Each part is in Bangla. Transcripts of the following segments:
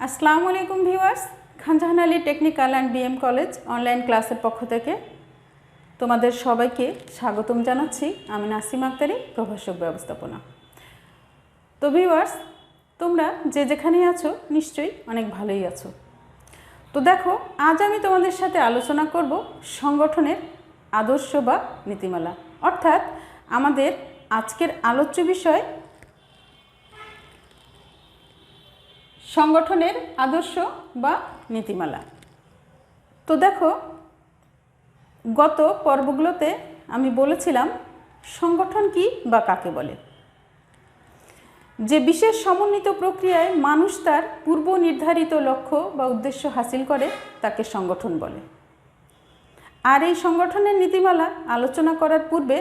আসসালামু আলাইকুম viewers, Khanjahan Ali technical and BM college online ক্লাসের পক্ষ থেকে তোমাদের সবাইকে স্বাগতম জানাচ্ছি। আমি নাসিমা আক্তারি, প্রভাষক ব্যবস্থাপনা। তো ভিউয়ার্স, তোমরা যে যেখানেই আছো নিশ্চয়ই অনেক ভালোই আছো। তো দেখো, আজ আমি তোমাদের সাথে আলোচনা করব সংগঠনের আদর্শ বা নীতিমালা, অর্থাৎ আমাদের আজকের আলোচ্য বিষয় সংগঠনের আদর্শ বা নীতিমালা। তো দেখো, গত পর্বগুলোতে আমি বলেছিলাম সংগঠন কি বা কাকে বলে। যে বিশেষ সমন্বিত প্রক্রিয়ায় মানুষ তার পূর্ব নির্ধারিত লক্ষ্য বা উদ্দেশ্য হাসিল করে তাকে সংগঠন বলে। আর এই সংগঠনের নীতিমালা আলোচনা করার পূর্বে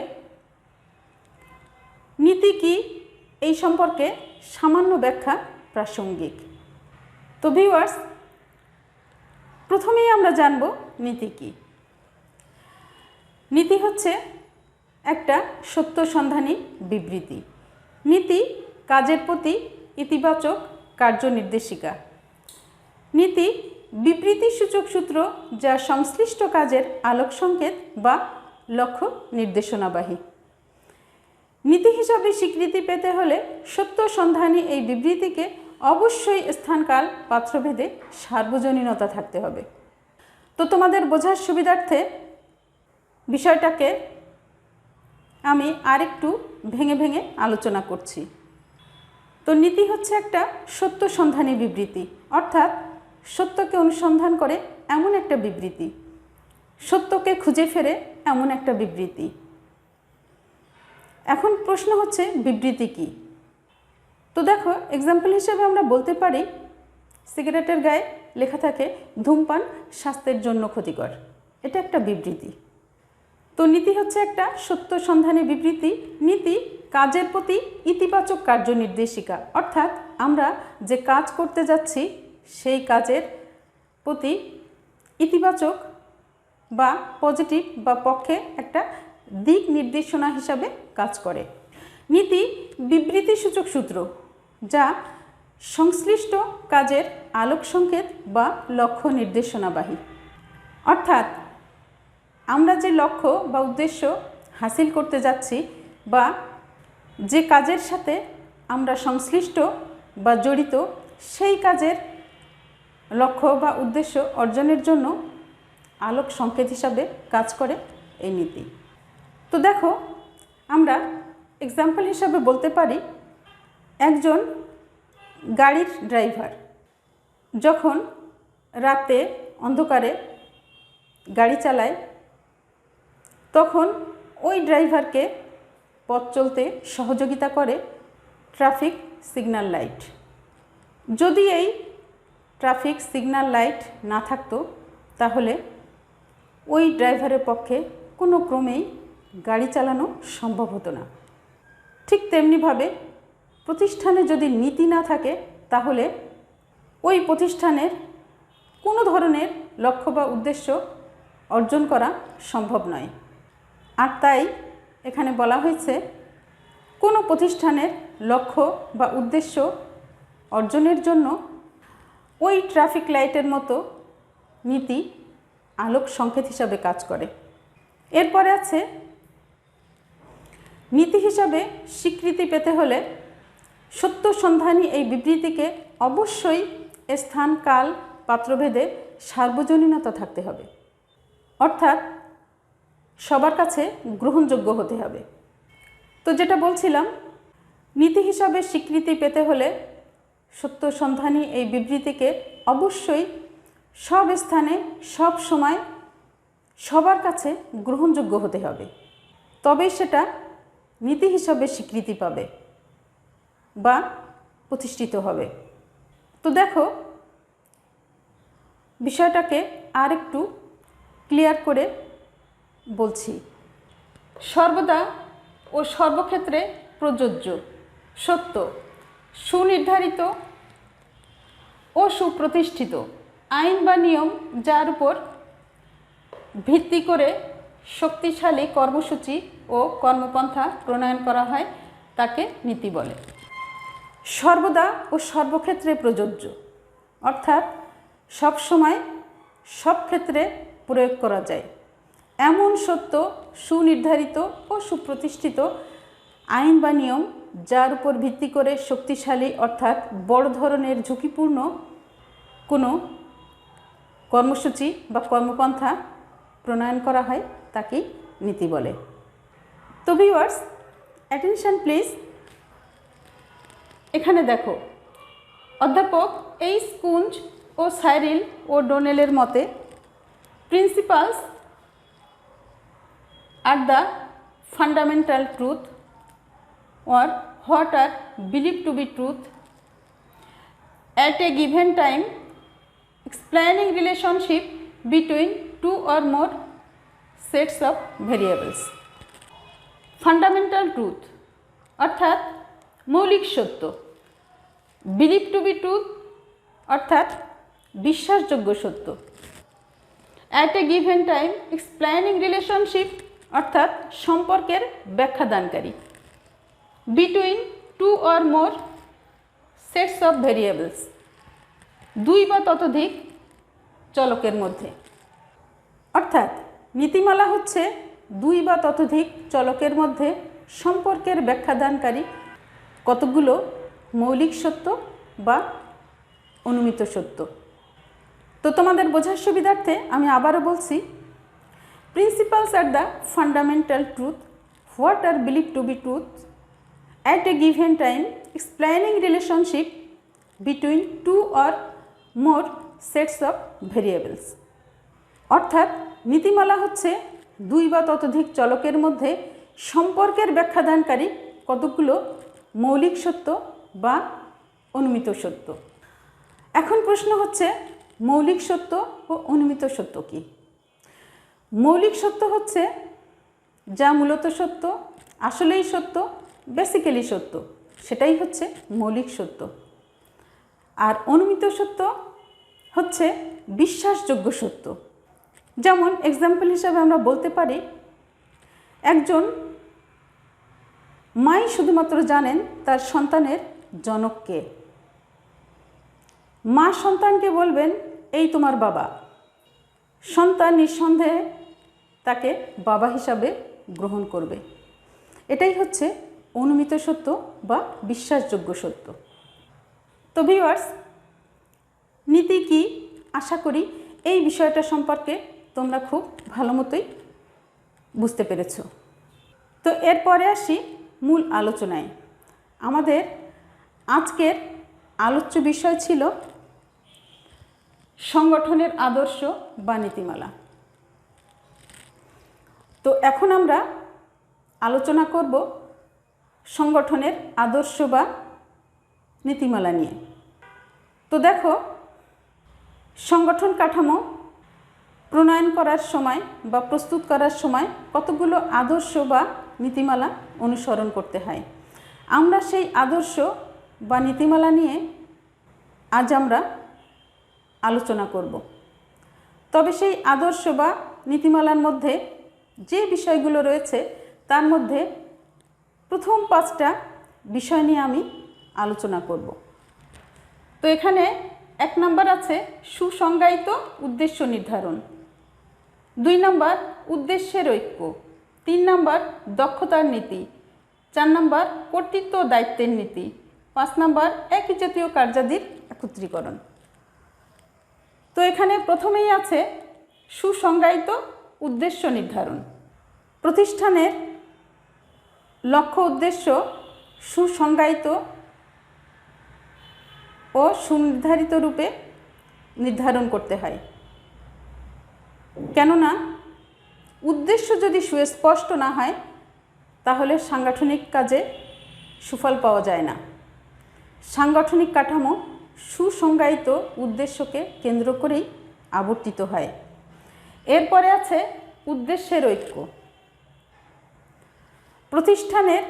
নীতি কি এই সম্পর্কে সামান্য ব্যাখ্যা প্রাসঙ্গিক। তো ভিউয়ার্স, প্রথমেই আমরা জানব নীতি কি। নীতি হচ্ছে একটা সত্য সন্ধানী বিবৃতি। নীতি কাজের প্রতি ইতিবাচক কার্যনির্দেশিকা। নীতি বিবৃতি সূচক সূত্র যা সংশ্লিষ্ট কাজের আলোক সংকেত বা লক্ষ্য নির্দেশনাবাহী। নীতি হিসাবে স্বীকৃতি পেতে হলে সত্য সন্ধানী এই বিবৃতিকে অবশ্যই স্থানকাল পাত্রভেদে সার্বজনীনতা থাকতে হবে। তো তোমাদের বোঝার সুবিধার্থে বিষয়টাকে আমি আরেকটু ভেঙে ভেঙে আলোচনা করছি। তো নীতি হচ্ছে একটা সত্য সন্ধানী বিবৃতি, অর্থাৎ সত্যকে অনুসন্ধান করে এমন একটা বিবৃতি, সত্যকে খুঁজে ফেরে এমন একটা বিবৃতি। এখন প্রশ্ন হচ্ছে বিবৃতি কি। তো দেখো, এক্সাম্পল হিসেবে আমরা বলতে পারি সিগারেটের গায়ে লেখা থাকে ধূমপান স্বাস্থ্যের জন্য ক্ষতিকর। এটা একটা বিবৃতি। তো নীতি হচ্ছে একটা সত্য সন্ধানী বিবৃতি। নীতি কাজের প্রতি ইতিবাচক কার্যনির্দেশিকা, অর্থাৎ আমরা যে কাজ করতে যাচ্ছি সেই কাজের প্রতি ইতিবাচক বা পজিটিভ বা পক্ষে একটা দিক নির্দেশনা হিসাবে কাজ করে। নীতি বিবৃতি সূচক সূত্র যা সংশ্লিষ্ট কাজের আলোক সংকেত বা লক্ষ্য নির্দেশনাবাহী, অর্থাৎ আমরা যে লক্ষ্য বা উদ্দেশ্য হাসিল করতে যাচ্ছি বা যে কাজের সাথে আমরা সংশ্লিষ্ট বা জড়িত সেই কাজের লক্ষ্য বা উদ্দেশ্য অর্জনের জন্য আলোক সংকেত হিসাবে কাজ করে এই নীতি। তো দেখো, আমরা এক্সাম্পল হিসাবে বলতে পারি একজন গাড়ির ড্রাইভার যখন রাতে অন্ধকারে গাড়ি চালায় তখন ওই ড্রাইভারকে পথ চলতে সহযোগিতা করে ট্রাফিক সিগন্যাল লাইট। যদি এই ট্রাফিক সিগন্যাল লাইট না থাকতো তাহলে ওই ড্রাইভারের পক্ষে কোনো ক্রমেই গাড়ি চালানো সম্ভব হতো না। ঠিক তেমনিভাবে প্রতিষ্ঠানে যদি নীতি না থাকে তাহলে ওই প্রতিষ্ঠানের কোনো ধরনের লক্ষ্য বা উদ্দেশ্য অর্জন করা সম্ভব নয়। আর তাই এখানে বলা হয়েছে কোনো প্রতিষ্ঠানের লক্ষ্য বা উদ্দেশ্য অর্জনের জন্য ওই ট্রাফিক লাইটের মতো নীতি আলোক সংকেত হিসাবে কাজ করে। এরপরে আছে নীতি হিসাবে স্বীকৃতি পেতে হলে সত্য সন্ধানী এই বিবৃতিকে অবশ্যই স্থান কাল পাত্রভেদে সার্বজনীনতা থাকতে হবে, অর্থাৎ সবার কাছে গ্রহণযোগ্য হতে হবে। তো যেটা বলছিলাম, নীতি হিসাবে স্বীকৃতি পেতে হলে সত্য সন্ধানী এই বিবৃতিকে অবশ্যই সব স্থানে সব সময় সবার কাছে গ্রহণযোগ্য হতে হবে, তবেই সেটা নীতি হিসাবে স্বীকৃতি পাবে বা প্রতিষ্ঠিত হবে। তো দেখো, বিষয়টাকে আর একটু ক্লিয়ার করে বলছি। সর্বদা ও সর্বক্ষেত্রে প্রযোজ্য, সত্য, সুনির্ধারিত ও সুপ্রতিষ্ঠিত আইন বা নিয়ম যার উপর ভিত্তি করে শক্তিশালী কর্মসূচি ও কর্মপন্থা প্রণয়ন করা হয় তাকে নীতি বলে। সর্বদা ও সর্বক্ষেত্রে প্রযোজ্য, অর্থাৎ সব সময় সব ক্ষেত্রে প্রয়োগ করা যায় এমন সত্য, সুনির্ধারিত ও সুপ্রতিষ্ঠিত আইন বা নিয়ম যার উপর ভিত্তি করে শক্তিশালী অর্থাৎ বড় ধরনের ঝুঁকিপূর্ণ কোনো কর্মসূচি বা কর্মপন্থা প্রণয়ন করা হয় তাকেই নীতি বলে। তো ভিউয়ার্স, অ্যাটেনশন প্লিজ। এখানে দেখো, অধ্যাপক এইচ কুঞ্জ ও সাইরিল ও ডোনেলের মতে principles are the fundamental truth or what are believed to be truth at a given time, explaining relationship between two or more sets of variables. Fundamental truth অর্থাৎ মৌলিক সত্য, believed to be truth অর্থাৎ বিশ্বাসযোগ্য সত্য, at a given time, explaining relationship অর্থাৎ সম্পর্কের ব্যাখ্যাদানকারী, between two or more sets of variables দুই বা ততোধিক চলকের মধ্যে। অর্থাৎ নীতিমালা হচ্ছে দুই বা ততোধিক চলকের মধ্যে সম্পর্কের ব্যাখ্যাদানকারী কতগুলো মৌলিক সত্য বা অনুমিত সত্য। তো তোমাদের বোঝার সুবিধার্থে আমি আবারও বলছি, principles are the fundamental truth, what are believe to be truth at a given time, explaining relationship between two or more sets of variables. অর্থাৎ নীতিমালা হচ্ছে দুই বা ততোধিক চলকের মধ্যে সম্পর্কের ব্যাখ্যাদানকারী কতগুলো মৌলিক সত্য বা অনুমিত সত্য। এখন প্রশ্ন হচ্ছে, মৌলিক সত্য ও অনুমিত সত্য কি? মৌলিক সত্য হচ্ছে যা মূলত সত্য, আসলেই সত্য, বেসিক্যালি সত্য, সেটাই হচ্ছে মৌলিক সত্য। আর অনুমিত সত্য হচ্ছে বিশ্বাসযোগ্য সত্য। যেমন এক্সাম্পল হিসাবে আমরা বলতে পারি, একজন মাই শুধুমাত্র জানেন তার সন্তানের জনক কে। মা সন্তানকে বলবেন, এই তোমার বাবা। সন্তান নিঃসন্দেহে তাকে বাবা হিসাবে গ্রহণ করবে। এটাই হচ্ছে অনুমিত সত্য বা বিশ্বাসযোগ্য সত্য। তো ভিউয়ার্স, নীতি কি, আশা করি এই বিষয়টা সম্পর্কে তোমরা খুব ভালো মতোই বুঝতে পেরেছ। তো এরপরে আসি মূল আলোচনায়। আমাদের আজকের আলোচ্য বিষয় ছিল সংগঠনের আদর্শ বা নীতিমালা। তো এখন আমরা আলোচনা করব সংগঠনের আদর্শ বা নীতিমালা নিয়ে। তো দেখো, সংগঠন কাঠামো প্রণয়ন করার সময় বা প্রস্তুত করার সময় কতগুলো আদর্শ বা নীতিমালা অনুসরণ করতে হয়। আমরা সেই আদর্শ বা নীতিমালা নিয়ে আজ আমরা আলোচনা করব। তবে সেই আদর্শ বা নীতিমালার মধ্যে যে বিষয়গুলো রয়েছে তার মধ্যে প্রথম 5টা বিষয় নিয়ে আমি আলোচনা করব। তো এখানে 1 নম্বর আছে সুসংজ্ঞায়িত উদ্দেশ্য নির্ধারণ, 2 নম্বর উদ্দেশ্যের ঐক্য, 3 নম্বর দক্ষতার নীতি, 4 নম্বর কর্তৃত্ব দায়িত্বের নীতি, 5 নম্বর একই জাতীয় কার্যাদির একত্রীকরণ। তো এখানে প্রথমেই আছে সুসংজ্ঞায়িত উদ্দেশ্য নির্ধারণ। প্রতিষ্ঠানের লক্ষ্য উদ্দেশ্য সুসংজ্ঞায়িত ও সুনির্ধারিত রূপে নির্ধারণ করতে হয়। কেননা উদ্দেশ্য যদি সুস্পষ্ট না হয় তাহলে সাংগঠনিক কাজে সুফল পাওয়া যায় না। সাংগঠনিক কাঠামো সুসংজ্ঞায়িত উদ্দেশ্যকে কেন্দ্র করেই আবর্তিত হয়। এরপরে আছে উদ্দেশ্যের ঐক্য। প্রতিষ্ঠানের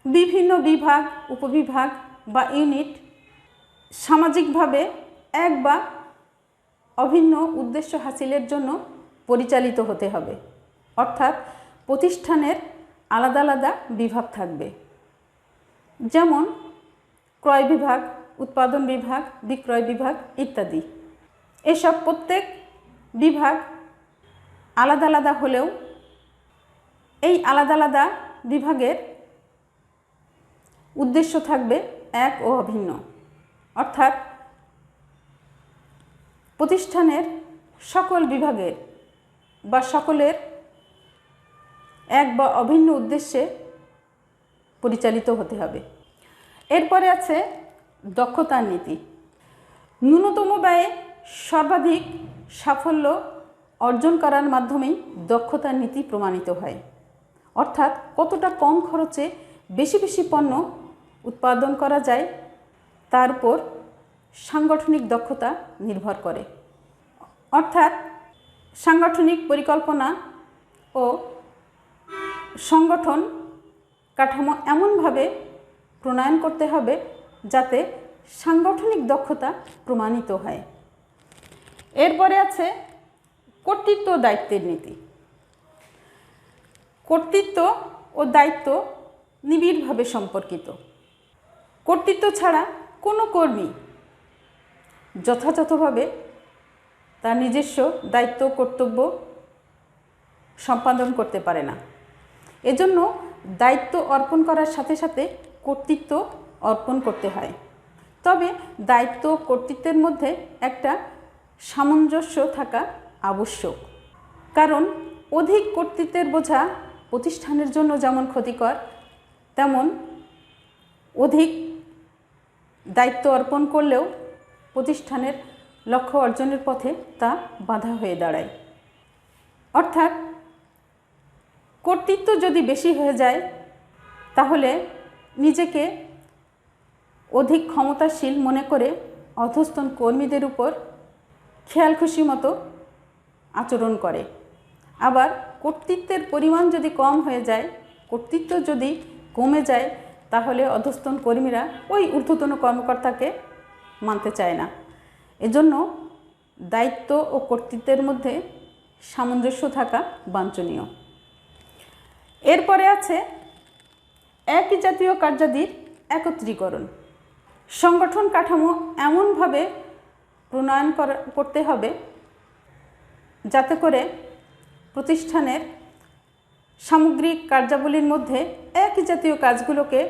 বিভিন্ন বিভাগ, উপবিভাগ বা ইউনিট সামাজিকভাবে এক বা অভিন্ন উদ্দেশ্য হাসিলের জন্য পরিচালিত হতে হবে। অর্থাৎ প্রতিষ্ঠানের আলাদা আলাদা বিভাগ থাকবে, যেমন ক্রয় বিভাগ, উৎপাদন বিভাগ, বিক্রয় বিভাগ ইত্যাদি। এসব প্রত্যেক বিভাগ আলাদা আলাদা হলেও এই আলাদা আলাদা বিভাগের উদ্দেশ্য থাকবে এক ও অভিন্ন, অর্থাৎ প্রতিষ্ঠানের সকল বিভাগের বা সকলের এক বা অভিন্ন উদ্দেশ্যে পরিচালিত হতে হবে। এরপরে আছে দক্ষতার নীতি। ন্যূনতম ব্যয়ে সর্বাধিক সাফল্য অর্জন করার মাধ্যমেই দক্ষতার নীতি প্রমাণিত হয়। অর্থাৎ কতটা কম খরচে বেশি বেশি পণ্য উৎপাদন করা যায় তার উপর সাংগঠনিক দক্ষতা নির্ভর করে। অর্থাৎ সাংগঠনিক পরিকল্পনা ও সংগঠন কাঠামো এমনভাবে প্রণয়ন করতে হবে যাতে সাংগঠনিক দক্ষতা প্রমাণিত হয়। এরপরে আছে কর্তৃত্ব ও দায়িত্বের নীতি। কর্তৃত্ব ও দায়িত্ব নিবিড়ভাবে সম্পর্কিত। কর্তৃত্ব ছাড়া কোনো কর্মী যথাযথভাবে তার নিজস্ব দায়িত্ব কর্তব্য সম্পাদন করতে পারে না। এজন্য দায়িত্ব অর্পণ করার সাথে সাথে কর্তৃত্ব অর্পণ করতে হয়। তবে দায়িত্ব ও কর্তৃত্বের মধ্যে একটা সামঞ্জস্য থাকা আবশ্যক, কারণ অধিক কর্তৃত্বের বোঝা প্রতিষ্ঠানের জন্য যেমন ক্ষতিকর, তেমন অধিক দায়িত্ব অর্পণ করলেও প্রতিষ্ঠানের লক্ষ্য অর্জনের পথে তা বাধা হয়ে দাঁড়ায়। অর্থাৎ কর্তৃত্ব যদি বেশি হয়ে যায় তাহলে নিজেকে অধিক ক্ষমতাশীল মনে করে অধস্তন কর্মীদের উপর খেয়াল খুশি মতো আচরণ করে। আবার কর্তৃত্বের পরিমাণ যদি কম হয়ে যায়, কর্তৃত্ব যদি কমে যায়, তাহলে অধস্তন কর্মীরা ওই ঊর্ধ্বতন কর্মকর্তাকে মানতে চায় না। এজন্য দায়িত্ব ও কর্তৃত্বের মধ্যে সামঞ্জস্য থাকা বাঞ্ছনীয়। এরপরে আছে একই জাতীয় কার্যাদির একত্রীকরণ। সংগঠন কাঠামো এমনভাবে প্রণয়ন করতে হবে যাতে করে প্রতিষ্ঠানের সামগ্রিক কার্যাবলীর মধ্যে একই জাতীয় কাজগুলোকে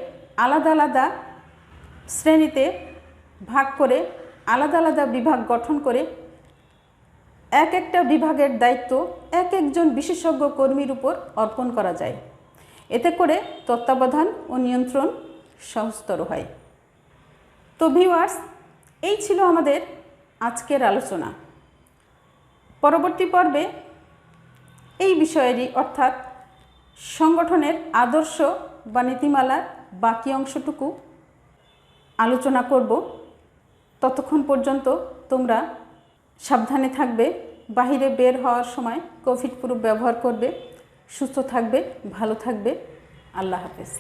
আলাদা আলাদা শ্রেণীতে ভাগ করে আলাদা আলাদা বিভাগ গঠন করে এক একটা বিভাগের দায়িত্ব এক একজন বিশেষজ্ঞ কর্মীর উপর অর্পণ করা যায়। এতে করে তত্ত্বাবধান ও নিয়ন্ত্রণ সহজতর হয়। তো ভিউয়ার্স, এই ছিল আমাদের আজকের আলোচনা। পরবর্তী পর্বে এই বিষয়েরই অর্থাৎ সংগঠনের আদর্শ বা নীতিমালার বাকি অংশটুকু আলোচনা করব। ততক্ষণ পর্যন্ত তোমরা সাবধানে থাকবে, বাহিরে বের হওয়ার সময় কোভিড প্রুফ ব্যবহার করবে, সুস্থ থাকবে, ভালো থাকবে। আল্লাহ হাফেজ।